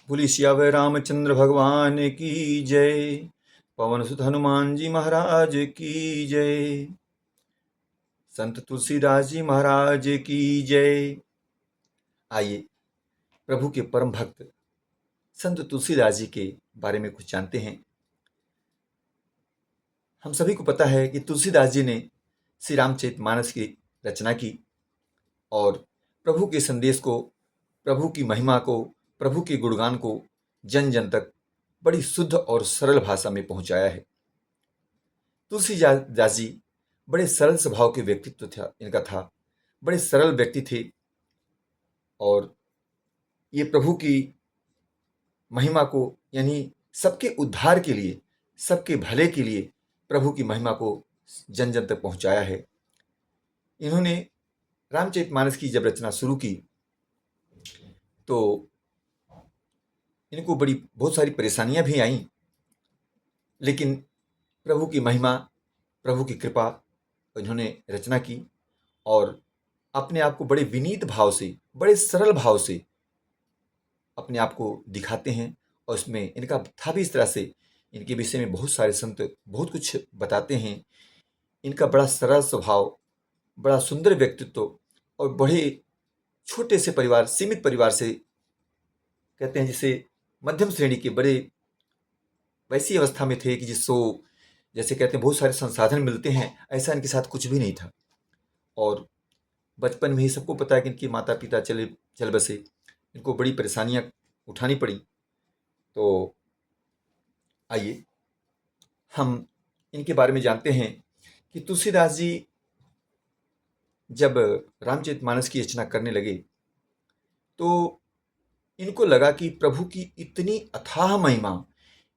बोली सियावर रामचंद्र भगवान की जय। पवन सुत हनुमान जी महाराज की जय। संत तुलसीदास जी महाराज की जय। आइए प्रभु के परम भक्त संत तुलसीदास जी के बारे में कुछ जानते हैं। हम सभी को पता है कि तुलसीदास जी ने श्री रामचरितमानस की रचना की और प्रभु के संदेश को, प्रभु की महिमा को, प्रभु के गुणगान को जन जन तक बड़ी शुद्ध और सरल भाषा में पहुंचाया है। तुलसीदास जी बड़े सरल स्वभाव के व्यक्तित्व था। बड़े सरल व्यक्ति थे और ये प्रभु की महिमा को, यानी सबके उद्धार के लिए, सबके भले के लिए प्रभु की महिमा को जन जन तक पहुंचाया है। इन्होंने रामचरितमानस की जब रचना शुरू की तो इनको बहुत सारी परेशानियां भी आईं, लेकिन प्रभु की महिमा, प्रभु की कृपा, इन्होंने रचना की और अपने आप को बड़े विनीत भाव से, बड़े सरल भाव से अपने आप को दिखाते हैं। और इसमें इनका था भी इस तरह से, इनके विषय में बहुत सारे संत बहुत कुछ बताते हैं। इनका बड़ा सरल स्वभाव, बड़ा सुंदर व्यक्तित्व और बड़े छोटे से परिवार, सीमित परिवार से, कहते हैं जिसे मध्यम श्रेणी के, बड़े वैसी अवस्था में थे कि जिसको, जैसे कहते हैं बहुत सारे संसाधन मिलते हैं, ऐसा इनके साथ कुछ भी नहीं था। और बचपन में ही सबको पता है कि इनके माता पिता चल बसे, इनको बड़ी परेशानियां उठानी पड़ी। तो आइए हम इनके बारे में जानते हैं कि तुलसीदास जी जब रामचरितमानस की रचना करने लगे तो इनको लगा कि प्रभु की इतनी अथाह महिमा,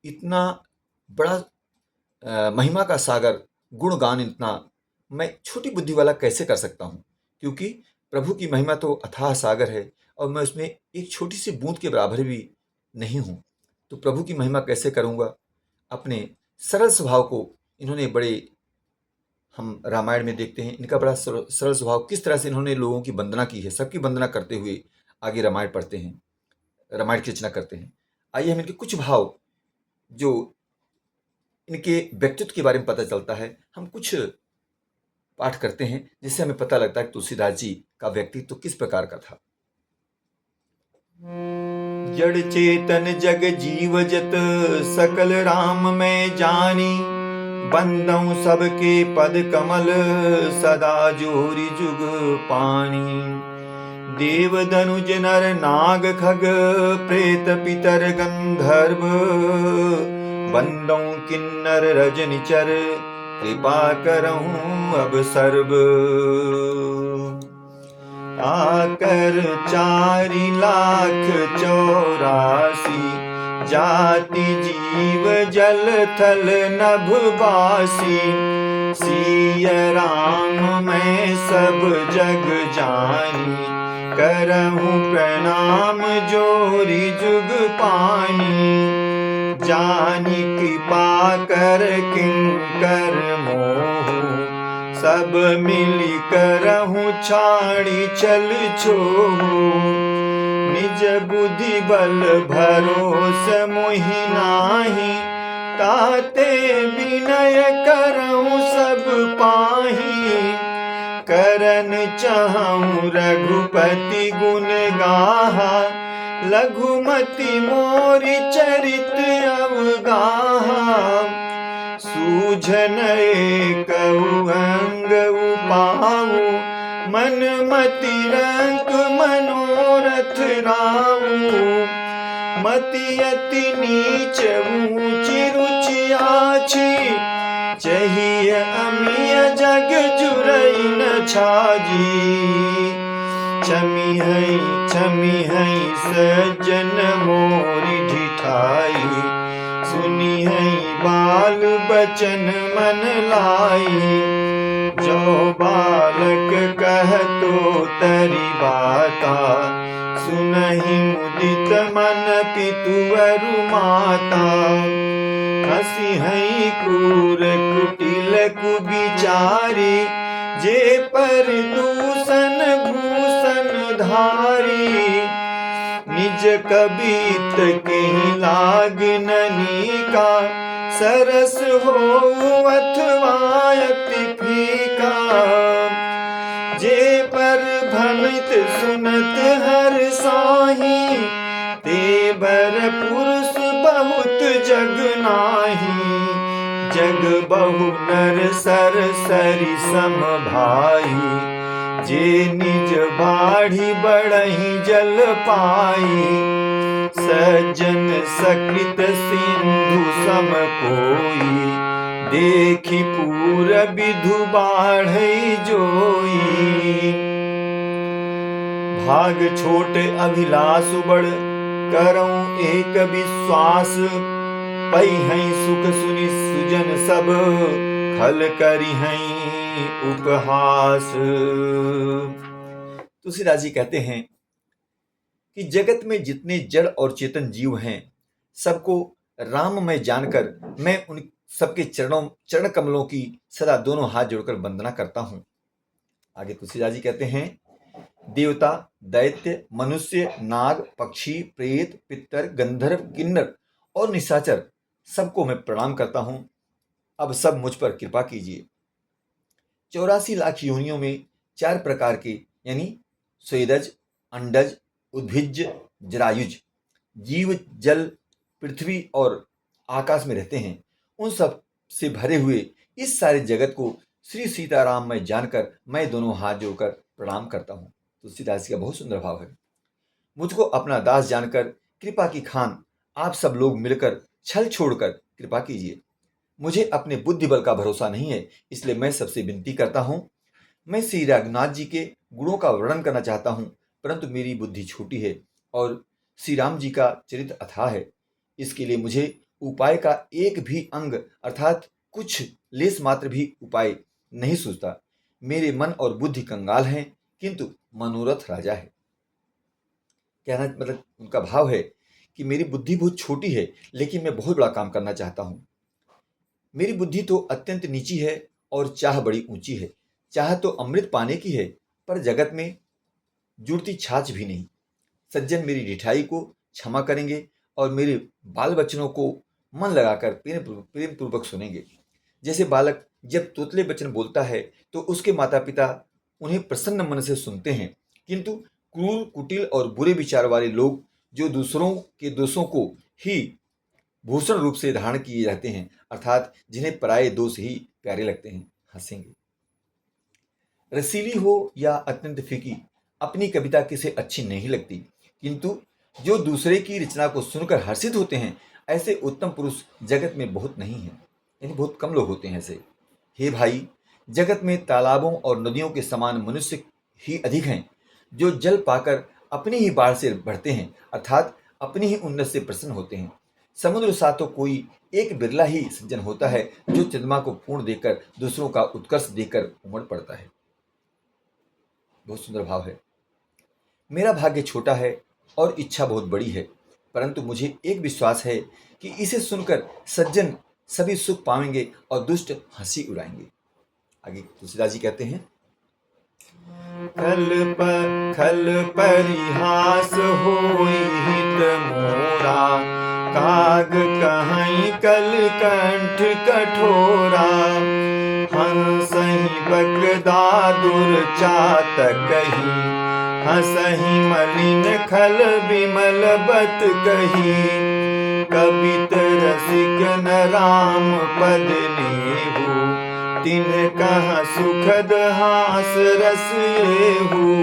इतना बड़ा महिमा का सागर, गुणगान इतना मैं छोटी बुद्धि वाला कैसे कर सकता हूँ, क्योंकि प्रभु की महिमा तो अथाह सागर है और मैं उसमें एक छोटी सी बूंद के बराबर भी नहीं हूँ। तो प्रभु की महिमा कैसे करूँगा। अपने सरल स्वभाव को इन्होंने बड़े, हम रामायण में देखते हैं इनका बड़ा सरल स्वभाव, किस तरह से इन्होंने लोगों की वंदना की है, सबकी वंदना करते हुए आगे रामायण पढ़ते हैं, रामायण की रचना करते हैं। आइए हम इनके कुछ भाव, जो इनके व्यक्तित्व के बारे में पता चलता है, हम कुछ पाठ करते हैं जिससे हमें पता लगता है कि तुलसीदास जी का व्यक्तित्व किस प्रकार का था। जड़ चेतन जग जीव जत सकल राम में जानी, बंदऊ सबके पद कमल सदा जोरी जुग पानी। देव दनुज नर नाग खग प्रेत पितर गंधर्व, बंदऊ किन्नर रजनिचर कृपा करहूँ अब सर्व। आकर 4,84,00,000 जाति जीव जल थल नभ बासी। सिय राम मैं सब जग जानी, करहूँ प्रणाम जोरी जुग पानी। जानी कृपा कर किंकर मोह, सब मिली करहूँ छाड़ी चल छोहू। निज बुद्धि बल भरोस मोहि नाही, ताते विनय करहूँ सब पाही। करन चाहूँ रघुपति गुण गाहा, लघुमति मोरि चरित अवगाहा। सूझन एकउ अंग उपाऊ, मन मति रंग मनोरथ राऊ। मति अति नीच ऊंची रुचि आछी, चाहिए अमिय जग जुरई न छाजी। छमी है सज्जन मोरी ढिठाई, सुनी है बाल बचन मन लाई। जो बालक कह तो तरी बाता, सुनहि मुदित मन पितुअरु माता। हसी है क्रूर कुटिल कुबिचारी, जे पर दूषण भूषण धारी। निज निज कबीत के लागननी का, सरस हो अथवा अति फीका। जे पर भनित सुनत हर साही, ते बर पुरुष बहुत जग नाही। जग बहु नर सर सरि सम भाई, जे निज बाढ़ी बढ़ही जल पाई। सज्जन सकृत सिंधु सम कोई, देखी पूर विधु बाढ़ई जोई। भाग छोट अभिलाष बड़, करऊं एक विश्वास। पहिं सुख सुनि सुजन सब, खल करिहं उपहास। तुलसीदास जी कहते हैं कि जगत में जितने जड़ और चेतन जीव हैं, सबको राममय जानकर मैं उन सबके चरण कमलों की सदा दोनों हाथ जोड़कर वंदना करता हूं। आगे तुलसीदास जी कहते हैं, देवता, दैत्य, मनुष्य, नाग, पक्षी, प्रेत, पितर, गंधर्व, किन्नर और निशाचर सबको मैं प्रणाम करता हूं। अब सब मुझ पर कृपा कीजिए। 84 लाख योनियों में 4 प्रकार के यानी स्वेदज, अंडज, उद्भिज, जरायुज जीव जल, पृथ्वी और आकाश में रहते हैं। उन सब से भरे हुए इस सारे जगत को श्री सीताराम में जानकर मैं दोनों हाथ जोड़कर प्रणाम करता हूं। तुलसीदास जी का बहुत सुंदर भाव है। मुझको अपना दास जानकर कृपा की खान आप सब लोग मिलकर छल छोड़कर कृपा कीजिए। मुझे अपने बुद्धि बल का भरोसा नहीं है, इसलिए मैं सबसे विनती करता हूं। मैं श्री रघुनाथ जी के गुणों का वर्णन करना चाहता हूं, परंतु मेरी बुद्धि छोटी है और श्री राम जी का चरित्र अथाह है। इसके लिए मुझे उपाय का एक भी अंग अर्थात कुछ लेस मात्र भी उपाय नहीं सूझता। मेरे मन और बुद्धि कंगाल हैं, किंतु मनोरथ राजा है। कहना मतलब उनका भाव है कि मेरी बुद्धि बहुत छोटी है, लेकिन मैं बहुत बड़ा काम करना चाहता हूं। मेरी बुद्धि तो अत्यंत नीची है और चाह बड़ी ऊंची है। चाह तो अमृत पाने की है, पर जगत में जुड़ती छाछ भी नहीं। सज्जन मेरी ढिठाई को क्षमा करेंगे और मेरे बाल बच्चनों को मन लगाकर प्रेम पूर्वक सुनेंगे। जैसे बालक जब तोतले बच्चन बोलता है तो उसके माता पिता उन्हें प्रसन्न मन से सुनते हैं, किंतु क्रूर, कुटिल और बुरे विचार वाले लोग जो दूसरों के दोषों को ही भूषण रूप से धारण किए रहते हैं, अर्थात जिन्हें पराये दोष ही प्यारे लगते हैं, हंसेंगे। रसीली हो या अत्यंत फीकी, अपनी कविता किसे अच्छी नहीं लगती, किंतु जो दूसरे की रचना को सुनकर हर्षित होते हैं, ऐसे उत्तम पुरुष जगत में बहुत नहीं हैं, यानी बहुत कम लोग होते हैं ऐसे। हे भाई, जगत में तालाबों और नदियों के समान मनुष्य ही अधिक हैं, जो जल पाकर अपनी ही बाढ़ से बढ़ते हैं, अर्थात अपनी ही उन्नति से प्रसन्न होते हैं। समुद्र सा तो कोई एक बिरला ही सज्जन होता है, जो चंद्रमा को पूर्ण देकर दूसरों का उत्कर्ष देकर उमड़ पड़ता है। बहुत सुंदर भाव है। मेरा भाग्य छोटा है और इच्छा बहुत बड़ी है, परंतु मुझे एक विश्वास है कि इसे सुनकर सज्जन सभी सुख पाएंगे और दुष्ट हंसी उड़ाएंगे। आगे तुलसीदास जी कहते हैं, खल परिहास होई हित मोरा, काग कहीं कल कंठ कठोरा। हंसहि बगदादुर चातकहि, हंसहि मलिन खल विमल बत कही। कबित रसिक न राम पद नेहु, तिन कहाँ सुखद हास रस येहु।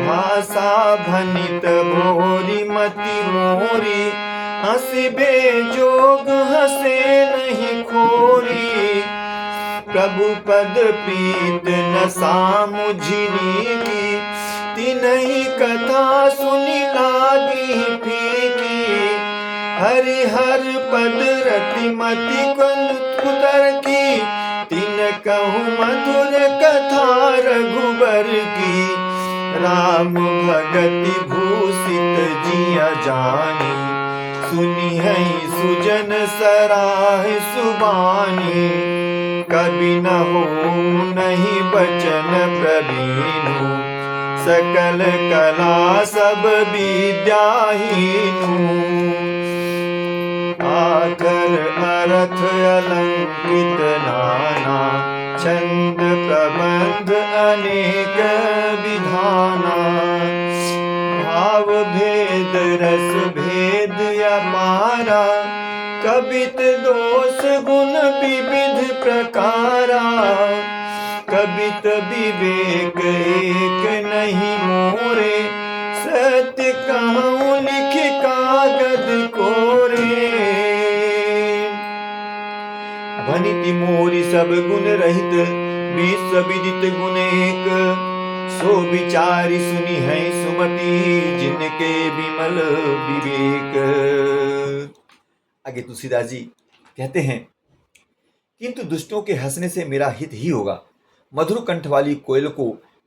भाषा भनित भोरी मति मोरी, हंसिबे जोग हंसे नहीं खोरी। प्रभु पद प्रीत न सामुझिनी की, तिनहि कथा सुनि लागी फीकी। हरिहर पद रति मति कुतर की, तिन कहूँ मधुर कथा रघुबर की। राम भगति भूषित जिया जानी, सुनी है सुजन सराह सुबानी। कभी न हो नहीं बचन प्रवीणु, सकल कला सब विद्याहीनु। आखर अर्थ अलंकृत नाना, छंद प्रबंध अनेक विधाना। भाव भेद रस भेद अपारा, कबित दोष गुण विविध प्रकारा। कबित विवेक एक नहीं मोरे, सत्य कहूँ लिख कागज कोरे। भनिति मोरी सब गुण रहित, विश्व विदित गुण एक। सो विचारी सुनी है सुमति, जिनके विमल विवेक। आगे तुलसीदास जी कहते हैं, किंतु दुष्टों के हंसने से मेरा हित ही होगा। मधुर कंठ वाली कोयल को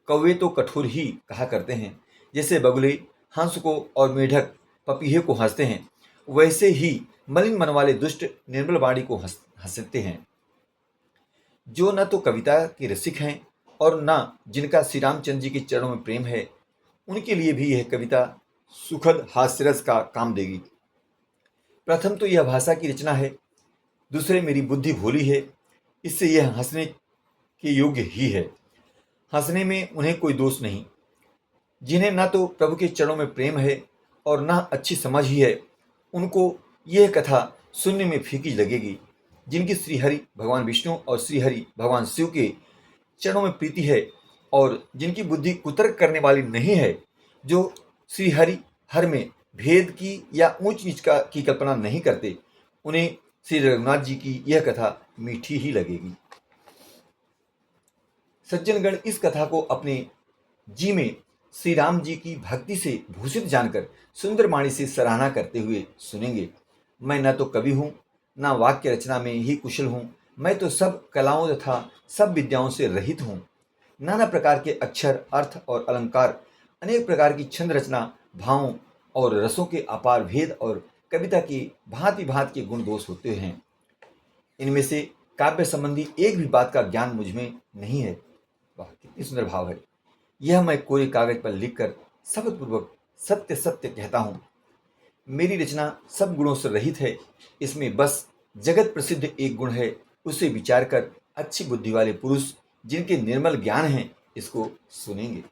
कौवे तो कठोर ही कहा करते हैं। जैसे बगुले हंस को और मेढक पपीहे को हंसते हैं, वैसे ही मलिन मन वाले दुष्ट निर्मल वाणी को हंसते हैं। जो न तो कविता के रसिक हैं और न जिनका श्री रामचंद्र जी के चरणों में प्रेम है, उनके लिए भी यह कविता सुखद हास्यरस का काम देगी। प्रथम तो यह भाषा की रचना है, दूसरे मेरी बुद्धि भोली है, इससे यह हंसने के योग्य ही है। हंसने में उन्हें कोई दोष नहीं। जिन्हें न तो प्रभु के चरणों में प्रेम है और न अच्छी समझ ही है, उनको यह कथा सुनने में फीकी लगेगी। जिनकी श्रीहरि भगवान विष्णु और श्रीहरि भगवान शिव के चरणों में प्रीति है और जिनकी बुद्धि कुतर्क करने वाली नहीं है, जो श्रीहरि हर में भेद की या ऊंच नीच की कल्पना नहीं करते, उन्हें श्री रघुनाथ जी की यह कथा मीठी ही लगेगी। सज्जनगण इस कथा को अपने जी में श्री राम जी की भक्ति से भूषित जानकर सुंदर वाणी से सराहना करते हुए सुनेंगे। मैं न तो कवि हूँ, न वाक्य रचना में ही कुशल हूँ। मैं तो सब कलाओं तथा सब विद्याओं से रहित हूँ। नाना प्रकार के अक्षर, अर्थ और अलंकार, अनेक प्रकार की छंद रचना, भावों और रसों के अपार भेद और कविता की भांति भांति के गुण दोष होते हैं। इनमें से काव्य संबंधी एक भी बात का ज्ञान मुझ में नहीं है। वाह, कितनी सुंदर भाव है। यह मैं कोरे कागज पर लिखकर शपथपूर्वक सत्य सत्य कहता हूँ। मेरी रचना सब गुणों से रहित है। इसमें बस जगत प्रसिद्ध एक गुण है, उसे विचार कर अच्छी बुद्धि वाले पुरुष जिनके निर्मल ज्ञान है इसको सुनेंगे।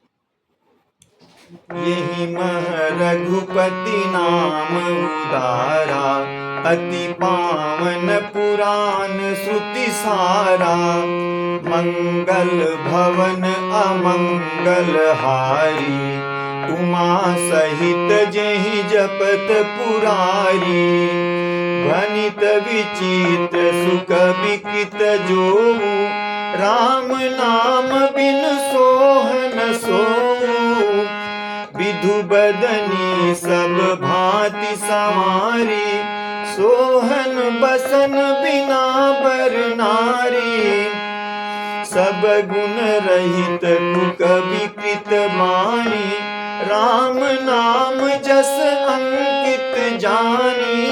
यही मह रघुपति नाम उदारा, अति पावन पुराण श्रुति सारा। मंगल भवन अमंगल हारी, उमा सहित जेहि जपत पुरारी। भनित विचित्र सुख विकित जो, राम नाम बिन सोहन सोऊ। विधु बदनी सब भांति संवारी, सोहन बसन बिना बर नारी। सब गुण रहित कुक विकृत वाणी, राम नाम जस अंकित जानी।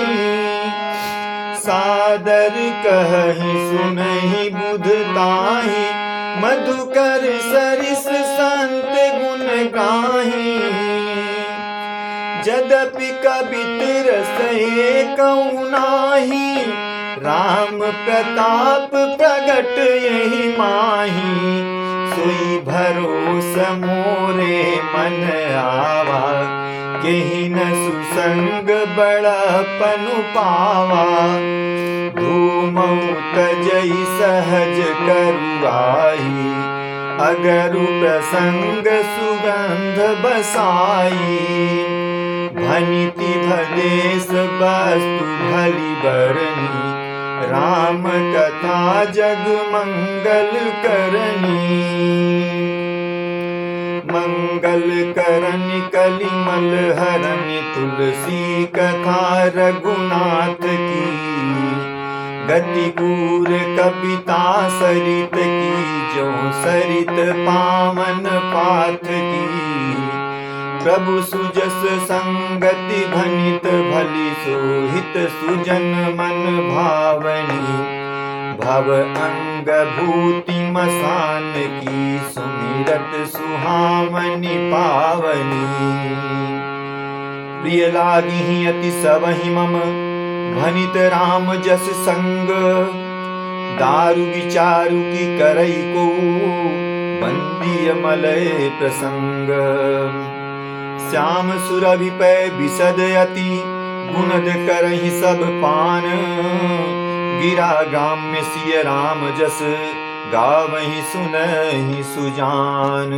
सादर कहि सुनहि बुध ताहि, मधुकर सरिस संत गुण गाहि। यद्यपि कबित रस एकौ नाहि, राम प्रताप प्रगट यही माही। सोई भरोस मोरे मन आवा, केहि न सुसंग बड़पन पावा। धूमऊ तजई सहज करुआई, अगरु प्रसंग सुगंध बसाई। भनिति भदेश वस्तु भली बरनी, राम कथा जग मंगल करनी। मंगल करनी कलिमल हरनि, तुलसी कथा रघुनाथ की। गति कूर कपिता सरित की, जो सरित पावन पाथ की। प्रभु सुजस संगति भनित भली, सोहित सुजन मन भावनी। भव अंग भूति मसान की, सुमिरत सुहावनी पावनी। प्रिय लागी अति सबहि मम, भनित राम जस संग। दारु विचारु की करई को, बंदी मलय प्रसंग। श्याम सुरभि पै विशद अति, गुणद करहि सब पान। गिरा ग्राम्य सिय राम जस, गावहि सुनहि सुजान।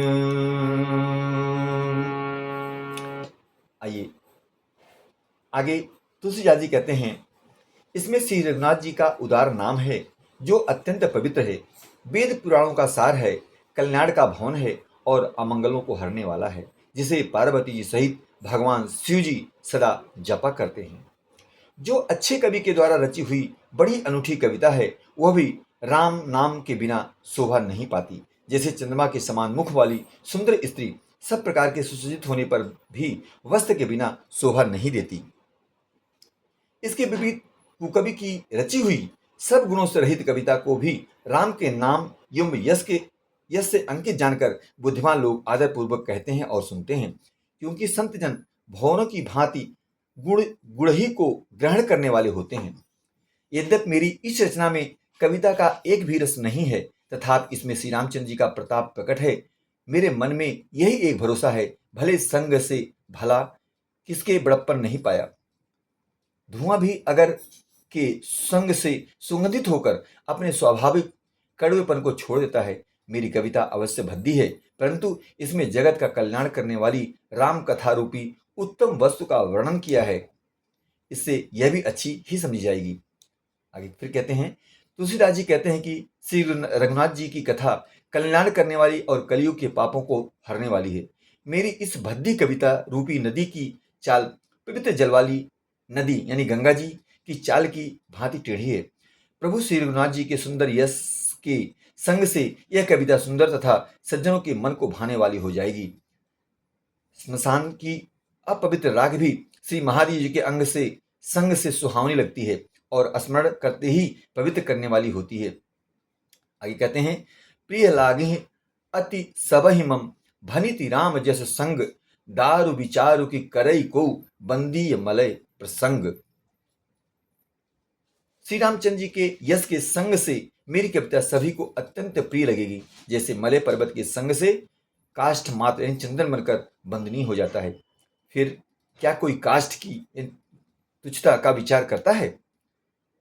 आइए आगे तुलसीदास जी कहते हैं, इसमें श्री रघुनाथ जी का उदार नाम है जो अत्यंत पवित्र है, वेद पुराणों का सार है, कल्याण का भवन है और अमंगलों को हरने वाला है, जिसे पार्वती जी सहित भगवान शिव जी सदा जपा करते हैं। जो अच्छे कवि के द्वारा रची हुई बड़ी अनूठी कविता है, वह भी राम नाम के बिना शोभा नहीं पाती। जैसे चंद्रमा के समान मुख वाली सुंदर स्त्री सब प्रकार के सुसज्जित होने पर भी वस्त्र के बिना शोभा नहीं देती, इसके विपरीत कुकवि की रची हुई सब गुणों से रहित कविता को भी राम के नाम एवं यश से अंकित जानकर बुद्धिमान लोग आदर पूर्वक कहते हैं और सुनते हैं, क्योंकि संत जन भवनों की भांति गुड़ही को ग्रहण करने वाले होते हैं। यद्यपि मेरी इस रचना में कविता का एक भी रस नहीं है, तथापि इसमें श्री रामचंद्र जी का प्रताप प्रकट है। मेरे मन में यही एक भरोसा है, भले संग से भला किसके बड़प्पन नहीं पाया। धुआं भी अगर के संग से सुगंधित होकर अपने स्वाभाविक कड़वेपन को छोड़ देता है। मेरी कविता अवश्य भद्दी है, परंतु इसमें जगत का कल्याण करने वाली राम कथा रूपी उत्तम वस्तु का वर्णन किया है, इससे यह भी अच्छी ही समझी जाएगी। आगे फिर कहते हैं, तुलसीदास जी कहते हैं कि श्री रघुनाथ जी की कथा कल्याण करने वाली और कलयुग के पापों को हरने वाली है। मेरी इस भद्दी कविता रूपी नदी की चाल पवित्र जल वाली नदी यानी गंगा जी की चाल की भांति टेढ़ी है। प्रभु श्री रघुनाथ जी के सुंदर यश के संग से यह कविता सुंदर तथा सज्जनों के मन को भाने वाली हो जाएगी। स्मशान की अपवित्र राग भी श्री महादेव जी के अंग से संग से सुहावनी लगती है और स्मरण करते ही पवित्र करने वाली होती है। आगे कहते हैं, प्रिय लागे अति सबहि मम, भनिति राम जस संग। दारु विचारु की करई को, बंदी मलय प्रसंग। श्री रामचंद्र जी के यश के संग से मेरी कविता सभी को अत्यंत प्रिय लगेगी। जैसे मलय पर्वत के संग से काष्ठ मात्र यानी चंदन बनकर बंदनीय हो जाता है, फिर क्या कोई काष्ठ की तुच्छता का विचार करता है।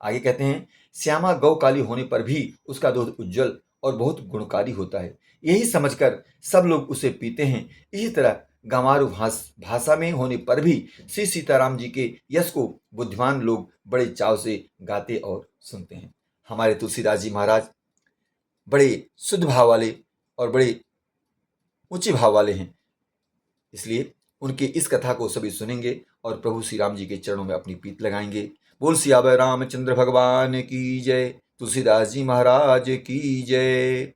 आगे कहते हैं, श्यामा गौ काली होने पर भी उसका दूध उज्जवल और बहुत गुणकारी होता है, यही समझकर सब लोग उसे पीते हैं। इसी तरह गंवारू भाषा में होने पर भी श्री सीताराम जी के यश को बुद्धिमान लोग बड़े चाव से गाते और सुनते हैं। हमारे तुलसीदास जी महाराज बड़े शुद्ध भाव वाले और बड़े ऊंचे भाव वाले हैं, इसलिए उनके इस कथा को सभी सुनेंगे और प्रभु श्री राम जी के चरणों में अपनी पीत लगाएंगे। बोल सियावर रामचंद्र भगवान की जय, तुलसीदास जी महाराज की जय।